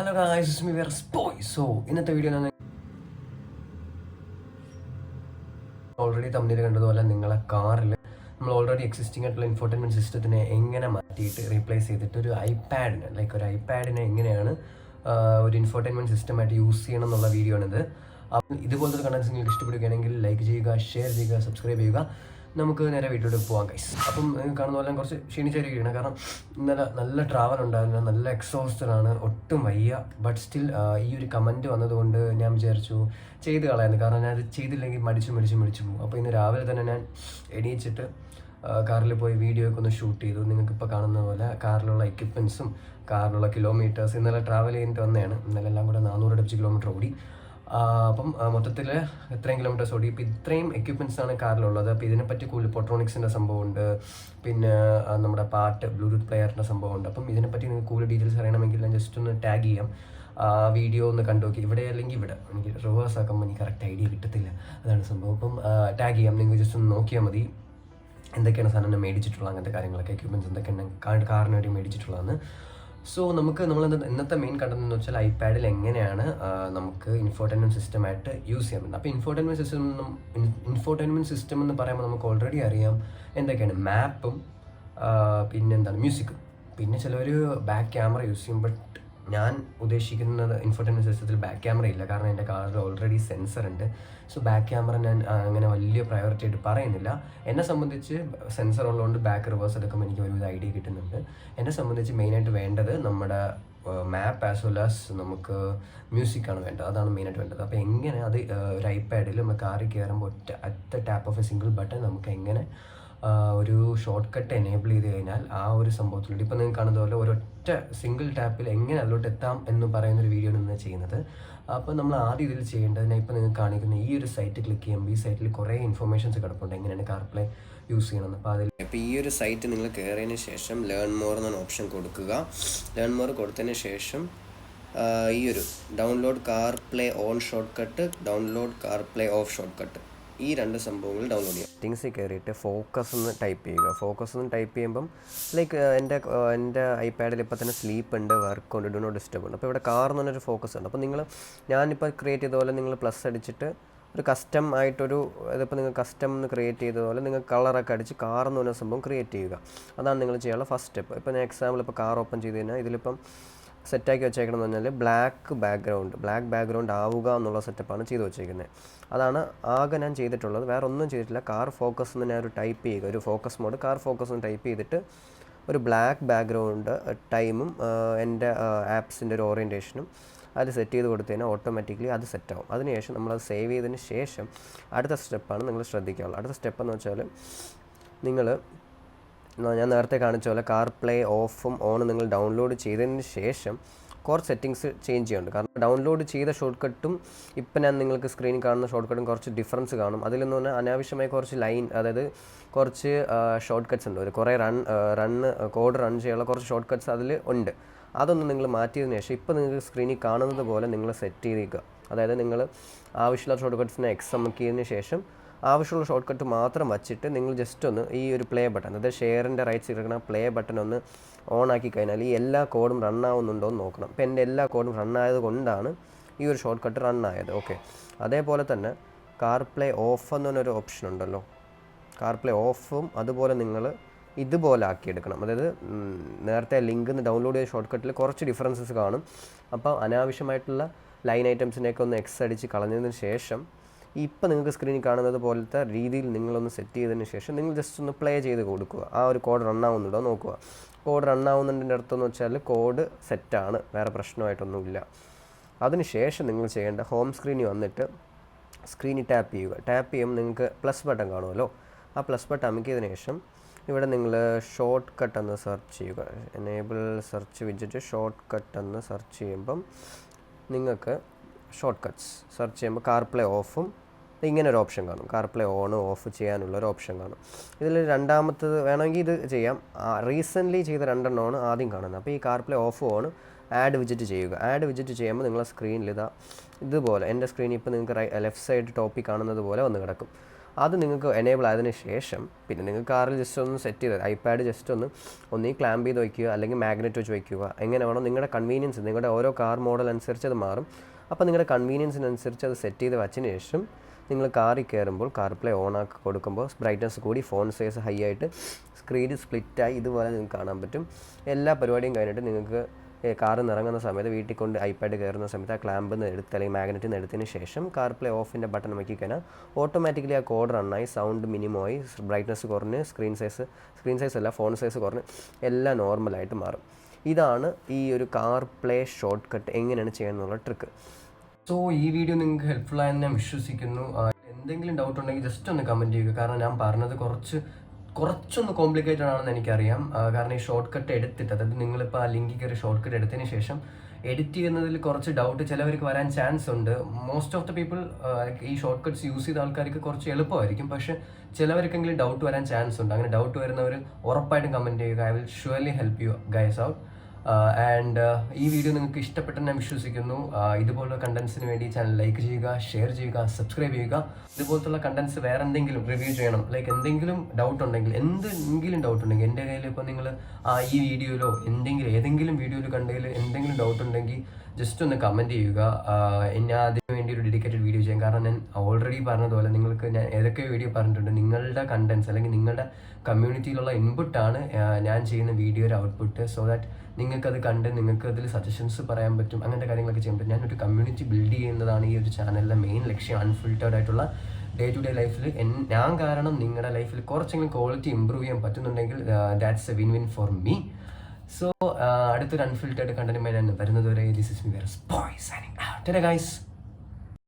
Hello guys, it's me verse boy. So ഇന്നത്തെ video already തമ്മിൽ കണ്ടതുപോലെ നിങ്ങളെ കാറിൽ നമ്മൾ ഓൾറെഡി എക്സിസ്റ്റിംഗ് ആയിട്ടുള്ള ഇൻഫോർടൈൻമെൻറ്റ് സിസ്റ്റത്തിനെ എങ്ങനെ മാറ്റിയിട്ട് റീപ്ലേസ് ചെയ്തിട്ട് ഒരു ഐപാഡിനെ എങ്ങനെയാണ് ഒരു ഇൻഫോർടൈൻമെൻറ്റ് സിസ്റ്റമായിട്ട് യൂസ് ചെയ്യണം എന്നുള്ള വീഡിയോ ആണിത്. അപ്പം ഇതുപോലത്തെ ഒരു കണ്ടൻസ് നിങ്ങൾക്ക് ഇഷ്ടപ്പെടുകയാണെങ്കിൽ ലൈക്ക് ചെയ്യുക, ഷെയർ ചെയ്യുക, സബ്സ്ക്രൈബ് ചെയ്യുക. നമുക്ക് നേരെ വീട്ടിലോട്ട് പോകാം ഗൈസ്. അപ്പം കാണുന്ന പോലെ കുറച്ച് ക്ഷീണിച്ചിരിക്കുകയാണ്, കാരണം ഇന്നലെ നല്ല ട്രാവൽ ഉണ്ടായിരുന്നു, നല്ല എക്സോസ്റ്റഡാണ്, ഒട്ടും വയ്യ. ബട്ട് സ്റ്റിൽ ഈ ഒരു കമൻറ്റ് വന്നതുകൊണ്ട് ഞാൻ വിചാരിച്ചു ചെയ്ത് കളയായിരുന്നു, കാരണം ഞാൻ അത് ചെയ്തില്ലെങ്കിൽ മടിച്ചു പോകും. അപ്പോൾ ഇന്ന് രാവിലെ തന്നെ ഞാൻ എണീച്ചിട്ട് കാറിൽ പോയി വീഡിയോ ഒക്കെ ഒന്ന് ഷൂട്ട് ചെയ്തു. നിങ്ങൾക്കിപ്പോൾ കാണുന്ന പോലെ കാറിലുള്ള എക്യുപ്മെൻറ്റ്സും കാറിലുള്ള കിലോമീറ്റേഴ്സ് ഇന്നലെ ട്രാവൽ ചെയ്തിട്ട് വന്നതാണ്. ഇന്നലെ എല്ലാം കൂടെ 400 കിലോമീറ്റർ ഓടി. അപ്പം മൊത്തത്തിൽ എത്രയും കിലോമീറ്റേഴ്സ് ഓടി. ഇപ്പോൾ ഇത്രയും എക്യുപ്മെൻറ്റ്സ് ആണ് കാറിലുള്ളത്. അപ്പോൾ ഇതിനെപ്പറ്റി കൂടുതൽ പൊട്രോണിക്സിൻ്റെ സംഭവമുണ്ട്, പിന്നെ നമ്മുടെ പാട്ട് ബ്ലൂടൂത്ത് പ്ലെയറിൻ്റെ സംഭവമുണ്ട്. അപ്പം ഇതിനെപ്പറ്റി നിങ്ങൾക്ക് കൂടുതൽ ഡീറ്റെയിൽസ് അറിയണമെങ്കിൽ ഞാൻ ജസ്റ്റ് ഒന്ന് ടാഗ് ചെയ്യാം, വീഡിയോ ഒന്ന് കണ്ടു നോക്കി. ഇവിടെ അല്ലെങ്കിൽ ഇവിടെ എനിക്ക് റിവേഴ്സ് ആക്കുമ്പോൾ എനിക്ക് കറക്റ്റ് ഐഡിയ കിട്ടത്തില്ല, അതാണ് സംഭവം. അപ്പം ടാഗ് ചെയ്യാം, നിങ്ങൾ ജസ്റ്റ് ഒന്ന് നോക്കിയാൽ മതി എന്തൊക്കെയാണ് സാധനം മേടിച്ചിട്ടുള്ളത്, അങ്ങനത്തെ കാര്യങ്ങളൊക്കെ എക്യുപ്മെൻറ്റ്സ് എന്തൊക്കെയാണ് കാറിന് വേണ്ടി മേടിച്ചിട്ടുള്ളതെന്ന്. സോ നമ്മൾ ഇന്നത്തെ മെയിൻ കണ്ടന്റ് എന്ന് വെച്ചാൽ ഐപാഡിൽ എങ്ങനെയാണ് നമുക്ക് ഇൻഫോർടൈൻമെൻറ്റ് സിസ്റ്റമായിട്ട് യൂസ് ചെയ്യാൻ പറ്റുന്നത്. അപ്പോൾ ഇൻഫോർടൈൻമെൻറ്റ് സിസ്റ്റം എന്ന് പറയുമ്പോൾ നമുക്ക് ഓൾറെഡി അറിയാം എന്തൊക്കെയാണ് മാപ്പും പിന്നെന്താണ് മ്യൂസിക്കും, പിന്നെ ചിലവർ ബാക്ക് ക്യാമറ യൂസ് ചെയ്യും. ബട്ട് ഞാൻ ഉദ്ദേശിക്കുന്നത് ഇൻഫോർടൈൻമെൻറ്റ് സിസ്റ്റത്തിൽ ബാക്ക് ക്യാമറ ഇല്ല, കാരണം എൻ്റെ കാറിൽ ഓൾറെഡി സെൻസർ ഉണ്ട്. സോ ബാക്ക് ക്യാമറ ഞാൻ അങ്ങനെ വലിയ പ്രയോറിറ്റി ആയിട്ട് പറയുന്നില്ല. എന്നെ സംബന്ധിച്ച് സെൻസർ ഉള്ളതുകൊണ്ട് ബാക്ക് റിവേഴ്സ് എടുക്കുമ്പോൾ എനിക്ക് ഒരു ഐഡിയ കിട്ടുന്നുണ്ട്. എന്നെ സംബന്ധിച്ച് മെയിനായിട്ട് വേണ്ടത് നമ്മുടെ മാപ്പ് ആസ് വെൽ ആസ് നമുക്ക് മ്യൂസിക്കാണ് വേണ്ടത്, അതാണ് മെയിനായിട്ട് വേണ്ടത്. അപ്പോൾ എങ്ങനെ അത് ഒരു ഐപാഡിൽ നമ്മൾ കാറിൽ കയറുമ്പോൾ at tap of A single button നമുക്ക് എങ്ങനെ ഒരു ഷോർട്ട് കട്ട് എനേബിൾ ചെയ്ത് കഴിഞ്ഞാൽ ആ ഒരു സംഭവത്തിലൂടെ ഇപ്പോൾ നിങ്ങൾക്ക് കാണുന്ന പോലെ ഒരൊറ്റ സിംഗിൾ ടാപ്പിൽ എങ്ങനെ അതിലോട്ട് എത്താം എന്ന് പറയുന്നൊരു വീഡിയോ ആണ് ഇന്ന് ചെയ്യുന്നത്. അപ്പോൾ നമ്മൾ ആദ്യം ഇതിൽ ചെയ്യേണ്ടത്, ഞാൻ ഇപ്പോൾ നിങ്ങൾക്ക് കാണിക്കുന്ന ഈ ഒരു സൈറ്റ് ക്ലിക്ക് ചെയ്യുമ്പോൾ ഈ സൈറ്റിൽ കുറേ ഇൻഫർമേഷൻസ് കിടപ്പുണ്ട് എങ്ങനെയാണ് കാർപ്ലേ യൂസ് ചെയ്യണമെന്ന്. അപ്പോൾ അതിൽ ഇപ്പോൾ ഈ ഒരു സൈറ്റ് നിങ്ങൾ കയറിയതിന് ശേഷം ലേൺ മോർ എന്നൊരു ഓപ്ഷൻ കൊടുക്കുക. ലേൺ മോർ കൊടുത്തതിന് ശേഷം ഈ ഒരു download CarPlay on short cut, download CarPlay of short cut, ഈ രണ്ട് സംഭവങ്ങൾ ഡൗൺലോഡ് ചെയ്യുക. സെറ്റിങ്സിൽ കയറിയിട്ട് ഫോക്കസ് എന്ന് ടൈപ്പ് ചെയ്യുക. ഫോക്കസ് എന്ന് ടൈപ്പ് ചെയ്യുമ്പം ലൈക്ക് എൻ്റെ ഐപാഡിൽ ഇപ്പോൾ തന്നെ സ്ലീപ്പ് ഉണ്ട്, വർക്ക് ഉണ്ട്, ഡു നോട്ട് ഡിസ്റ്റർബ് ഉണ്ട്. അപ്പോൾ ഇവിടെ കാർ എന്ന് പറഞ്ഞൊരു ഫോക്കസ് ഉണ്ട്. അപ്പോൾ ഞാനിപ്പോൾ ക്രിയേറ്റ് ചെയ്ത പോലെ നിങ്ങൾ പ്ലസ് അടിച്ചിട്ട് ഒരു കസ്റ്റം ആയിട്ടൊരു ഇതിപ്പോൾ നിങ്ങൾ കസ്റ്റം എന്ന് ക്രിയേറ്റ് ചെയ്ത പോലെ നിങ്ങൾ കളറൊക്കെ അടിച്ച് കാർ എന്ന് പറഞ്ഞ സംഭവം ക്രിയേറ്റ് ചെയ്യുക. അതാണ് നിങ്ങൾ ചെയ്യാനുള്ള ഫസ്റ്റ് സ്റ്റെപ്പ്. ഇപ്പോൾ ഞാൻ എക്സാമ്പിൾ ഇപ്പോൾ കാർ ഓപ്പൺ ചെയ്ത് കഴിഞ്ഞാൽ ഇതിലിപ്പം സെറ്റാക്കി വെച്ചേക്കണം എന്ന് പറഞ്ഞാൽ ബ്ലാക്ക് ബാക്ക്ഗ്രൗണ്ട് ആവുക എന്നുള്ള സെറ്റപ്പാണ് ചെയ്ത് വെച്ചേക്കുന്നത്. അതാണ് ആകെ ഞാൻ ചെയ്തിട്ടുള്ളത്, വേറെ ഒന്നും ചെയ്തിട്ടില്ല. കാർ ഫോക്കസ് എന്ന് ഞാൻ ഒരു ടൈപ്പ് ചെയ്യുക, ഒരു ഫോക്കസ് മോഡ് കാർ ഫോക്കസ് എന്ന് ടൈപ്പ് ചെയ്തിട്ട് ഒരു ബ്ലാക്ക് ബാക്ക്ഗ്രൗണ്ട് ടൈമും എൻ്റെ ആപ്സിൻ്റെ ഒരു ഓറിയൻറ്റേഷനും അത് സെറ്റ് ചെയ്ത് കൊടുത്തു കഴിഞ്ഞാൽ ഓട്ടോമാറ്റിക്കലി അത് സെറ്റാവും. അതിനുശേഷം നമ്മളത് സേവ് ചെയ്തതിന് ശേഷം അടുത്ത സ്റ്റെപ്പാണ് നിങ്ങൾ ശ്രദ്ധിക്കാനുള്ളത്. അടുത്ത സ്റ്റെപ്പ് എന്ന് വെച്ചാൽ ഞാൻ നേരത്തെ കാണിച്ച പോലെ കാർപ്ലേ ഓഫും ഓണും നിങ്ങൾ ഡൗൺലോഡ് ചെയ്തതിന് ശേഷം കുറച്ച് സെറ്റിങ്സ് ചേഞ്ച് ചെയ്യുന്നുണ്ട്. കാരണം ഡൗൺലോഡ് ചെയ്ത ഷോർട്ട് കട്ടും ഇപ്പം ഞാൻ നിങ്ങൾക്ക് സ്ക്രീനിൽ കാണുന്ന ഷോർട്ട് കട്ടും കുറച്ച് ഡിഫറൻസ് കാണും. അതിലെന്ന് പറഞ്ഞാൽ അനാവശ്യമായി കുറച്ച് അതായത് കുറച്ച് ഷോർട്ട് കട്ട്സ് ഉണ്ട്, ഒരു കുറേ കോഡ് റൺ ചെയ്യാനുള്ള കുറച്ച് ഷോർട്ട് കട്ട്സ് അതിൽ ഉണ്ട്. അതൊന്നും നിങ്ങൾ മാറ്റിയതിന് ശേഷം ഇപ്പോൾ നിങ്ങൾക്ക് സ്ക്രീനിൽ കാണുന്നത് പോലെ നിങ്ങൾ സെറ്റ് ചെയ്തേക്കുക. അതായത് നിങ്ങൾ ആവശ്യമുള്ള ഷോർട്ട് കട്ട്സിനെ അമക്കിയതിന് ശേഷം ആവശ്യമുള്ള ഷോർട്ട് കട്ട് മാത്രം വച്ചിട്ട് നിങ്ങൾ ജസ്റ്റ് ഒന്ന് ഈ ഒരു പ്ലേ ബട്ടൺ, അതായത് ഷെയറിൻ്റെ റൈറ്റ് സൈഡിൽ കിടക്കുന്ന പ്ലേ ബട്ടൺ ഒന്ന് ഓൺ ആക്കി കഴിഞ്ഞാൽ ഈ എല്ലാ കോഡും റൺ ആവുന്നുണ്ടോ എന്ന് നോക്കണം. ഇപ്പോൾ എൻ്റെ എല്ലാ കോഡും റൺ ആയത് കൊണ്ടാണ് ഈ ഒരു ഷോർട്ട് കട്ട് റൺ ആയത്. ഓക്കെ, അതേപോലെ തന്നെ കാർപ്ലേ ഓഫ് എന്ന് പറഞ്ഞൊരു ഓപ്ഷൻ ഉണ്ടല്ലോ, കാർപ്ലേ ഓഫും അതുപോലെ നിങ്ങൾ ഇതുപോലെ ആക്കിയെടുക്കണം. അതായത് നേരത്തെ ലിങ്കിൽ നിന്ന് ഡൗൺലോഡ് ചെയ്ത ഷോർട്ട് കട്ടിൽ കുറച്ച് ഡിഫറൻസസ് കാണും. അപ്പോൾ അനാവശ്യമായിട്ടുള്ള ലൈൻ ഐറ്റംസിനെയൊക്കെ ഒന്ന് എക്സ് അടിച്ച് കളഞ്ഞതിന് ശേഷം ഇപ്പം നിങ്ങൾക്ക് സ്ക്രീനിൽ കാണുന്നത് പോലത്തെ രീതിയിൽ നിങ്ങളൊന്ന് സെറ്റ് ചെയ്തതിന് ശേഷം നിങ്ങൾ ജസ്റ്റ് ഒന്ന് പ്ലേ ചെയ്ത് കൊടുക്കുക. ആ ഒരു കോഡ് റൺ ആവുന്നുണ്ടോ നോക്കുക. കോഡ് റൺ ആവുന്നതിൻ്റെ അർത്ഥം എന്ന് വെച്ചാൽ കോഡ് സെറ്റാണ്, വേറെ പ്രശ്നമായിട്ടൊന്നുമില്ല. അതിനുശേഷം നിങ്ങൾ ചെയ്യേണ്ട ഹോം സ്ക്രീനിൽ വന്നിട്ട് സ്ക്രീനിൽ ടാപ്പ് ചെയ്യുക. ടാപ്പ് ചെയ്യുമ്പോൾ നിങ്ങൾക്ക് പ്ലസ് ബട്ടൺ കാണുമല്ലോ, ആ പ്ലസ് ബട്ടൺ അമക്കിയതിന് ശേഷം ഇവിടെ നിങ്ങൾ ഷോർട്ട് കട്ട് എന്ന് സെർച്ച് ചെയ്യുക. Enable search visit short cut എന്ന് സെർച്ച് ചെയ്യുമ്പം നിങ്ങൾക്ക് ഷോർട്ട് കട്ട്സ് സെർച്ച് ചെയ്യുമ്പോൾ കാർപ്ലേ ഓഫും ഇങ്ങനെ ഒരു ഓപ്ഷൻ കാണും, കാർപ്ലേ ഓൺ ഓഫ് ചെയ്യാനുള്ള ഒരു ഓപ്ഷൻ കാണും. ഇതിൽ രണ്ടാമത്തത് വേണമെങ്കിൽ ഇത് ചെയ്യാം. റീസെൻ്റ്ലി ചെയ്ത രണ്ടെണ്ണമാണ് ആദ്യം കാണുന്നത്. അപ്പോൾ ഈ CarPlay of on add visit ചെയ്യുക. ആഡ് വിജിറ്റ് ചെയ്യുമ്പോൾ നിങ്ങളെ സ്ക്രീനിൽ ഇതുപോലെ എൻ്റെ സ്ക്രീനിൽ ഇപ്പോൾ നിങ്ങൾക്ക് ലെഫ്റ്റ് സൈഡ് ടോപ്പിൽ കാണുന്നത് പോലെ വന്ന് കിടക്കും. അത് നിങ്ങൾക്ക് എനേബിൾ ആയതിനു ശേഷം പിന്നെ നിങ്ങൾ കാറിൽ ജസ്റ്റ് ഒന്ന് സെറ്റ് ചെയ്ത് ഐപാഡ് ജസ്റ്റ് ഒന്നീ ക്ലാമ്പ് ചെയ്ത് വയ്ക്കുക, അല്ലെങ്കിൽ മാഗ്നറ്റ് വെച്ച് വയ്ക്കുക, എങ്ങനെ വേണം നിങ്ങളുടെ കൺവീനിയൻസ്, നിങ്ങളുടെ ഓരോ കാർ മോഡൽ അനുസരിച്ച് അത് മാറും. അപ്പോൾ നിങ്ങളുടെ കൺവീനിയൻസിനനുസരിച്ച് അത് സെറ്റ് ചെയ്ത് വച്ചതിന് ശേഷം നിങ്ങൾ കാറിൽ കയറുമ്പോൾ CarPlay ഓൺ ആക്കി കൊടുക്കുമ്പോൾ ബ്രൈറ്റ്നസ് കൂടി, ഫോൺ സൈസ് ഹൈ ആയിട്ട്, സ്ക്രീന് സ്പ്ലിറ്റായി ഇതുപോലെ നിങ്ങൾക്ക് കാണാൻ പറ്റും. എല്ലാ പരിപാടിയും കഴിഞ്ഞിട്ട് നിങ്ങൾക്ക് കാറിൽ നിന്ന് ഇറങ്ങുന്ന സമയത്ത് വീട്ടിൽ കൊണ്ട് ഐപാഡ് കയറുന്ന സമയത്ത് ആ ക്ലാമ്പിൽ നിന്ന് എടുത്ത് അല്ലെങ്കിൽ മാഗ്നറ്റിൽ നിന്ന് എടുത്തതിന് ശേഷം CarPlay ഓഫിൻ്റെ ബട്ടൺ നോക്കി കഴിഞ്ഞാൽ ഓട്ടോമാറ്റിക്കലി ആ കോഡ് റണ്ണായി, സൗണ്ട് മിനിമമായി, ബ്രൈറ്റ്നസ് കുറഞ്ഞ്, സ്ക്രീൻ സൈസ് അല്ല ഫോൺ സൈസ് കുറഞ്ഞ് എല്ലാം നോർമലായിട്ട് മാറും. ഇതാണ് ഈ ഒരു CarPlay ഷോർട്ട് കട്ട് എങ്ങനെയാണ് ചെയ്യാനുള്ള ട്രിക്ക്. സോ ഈ വീഡിയോ നിങ്ങൾക്ക് ഹെൽപ്ഫുൾ ആയെന്ന് ഞാൻ വിശ്വസിക്കുന്നു. എന്തെങ്കിലും ഡൗട്ട് ഉണ്ടെങ്കിൽ ജസ്റ്റ് ഒന്ന് കമൻറ്റ് ചെയ്യുക. കാരണം ഞാൻ പറഞ്ഞത് കുറച്ചൊന്ന് കോംപ്ലിക്കേറ്റഡ് ആണെന്ന് എനിക്കറിയാം. കാരണം ഈ ഷോർട്ട് കട്ട് എടുത്തിട്ട്, അതായത് നിങ്ങളിപ്പോൾ ആ ലിങ്കിൽ കയറി ഷോർട്ട് കട്ട് എടുത്തതിന് ശേഷം എഡിറ്റ് ചെയ്യുന്നതിൽ കുറച്ച് ഡൗട്ട് ചിലവർക്ക് വരാൻ ചാൻസ് ഉണ്ട്. മോസ്റ്റ് ഓഫ് ദ പീപ്പിൾ ഈ ഷോർട്ട് കട്ട്സ് യൂസ് ചെയ്ത ആൾക്കാർക്ക് കുറച്ച് എളുപ്പമായിരിക്കും, പക്ഷേ ചിലവർക്കെങ്കിലും ഡൗട്ട് വരാൻ ചാൻസ് ഉണ്ട്. അങ്ങനെ ഡൗട്ട് വരുന്നവർ ഉറപ്പായിട്ടും കമൻറ്റ് ചെയ്യുക. I will surely help you guys out. And ഈ വീഡിയോ നിങ്ങൾക്ക് ഇഷ്ടപ്പെട്ടെന്ന് ഞാൻ വിശ്വസിക്കുന്നു. ഇതുപോലുള്ള കണ്ടൻസിന് വേണ്ടി ചാനൽ ലൈക്ക് ചെയ്യുക, ഷെയർ ചെയ്യുക, സബ്സ്ക്രൈബ് ചെയ്യുക. ഇതുപോലത്തുള്ള കണ്ടൻസ് വേറെ എന്തെങ്കിലും റിവ്യൂ ചെയ്യണം, ലൈക്ക് എന്തെങ്കിലും ഡൗട്ട് ഉണ്ടെങ്കിൽ, എൻ്റെ കയ്യിൽ ഇപ്പോൾ നിങ്ങൾ ഈ വീഡിയോയിലോ ഏതെങ്കിലും വീഡിയോയിൽ കണ്ടതിൽ എന്തെങ്കിലും ഡൗട്ട് ഉണ്ടെങ്കിൽ ജസ്റ്റ് ഒന്ന് കമൻറ്റ് ചെയ്യുക. ഞാൻ അതിന് വേണ്ടി ഒരു ഡെഡിക്കേറ്റഡ് വീഡിയോ ചെയ്യാം. കാരണം ഞാൻ ഓൾറെഡി പറഞ്ഞതുപോലെ നിങ്ങൾക്ക് ഞാൻ ഏതൊക്കെ വീഡിയോ പറഞ്ഞിട്ടുണ്ട്, നിങ്ങളുടെ കണ്ടൻസ് അല്ലെങ്കിൽ നിങ്ങളുടെ കമ്മ്യൂണിറ്റിയിലുള്ള ഇൻപുട്ടാണ് ഞാൻ ചെയ്യുന്ന വീഡിയോയുടെ ഔട്ട്പുട്ട്. സോ ദാറ്റ് നിങ്ങൾക്കത് കണ്ട് നിങ്ങൾക്ക് അതിൽ സജഷൻസ് പറയാൻ പറ്റും, അങ്ങനത്തെ കാര്യങ്ങളൊക്കെ ചെയ്യാൻ പറ്റും. ഞാനൊരു കമ്മ്യൂണിറ്റി ബിൽഡ് ചെയ്യുന്നതാണ് ഈ ഒരു ചാനലിലെ മെയിൻ ലക്ഷ്യം. അൺഫിൽറ്റേർഡ് ആയിട്ടുള്ള ഡേ ടു ഡേ ലൈഫിൽ ഞാൻ കാരണം നിങ്ങളുടെ ലൈഫിൽ കുറച്ചെങ്കിലും ക്വാളിറ്റി ഇമ്പ്രൂവ് ചെയ്യാൻ പറ്റുന്നുണ്ടെങ്കിൽ that's a win win for me. So അടുത്തൊരു അൺഫിൽറ്റേർഡ് കണ്ടന്റുമായി ഞാൻ വരുന്നതുവരെ this is me wear boy signing out. Guys.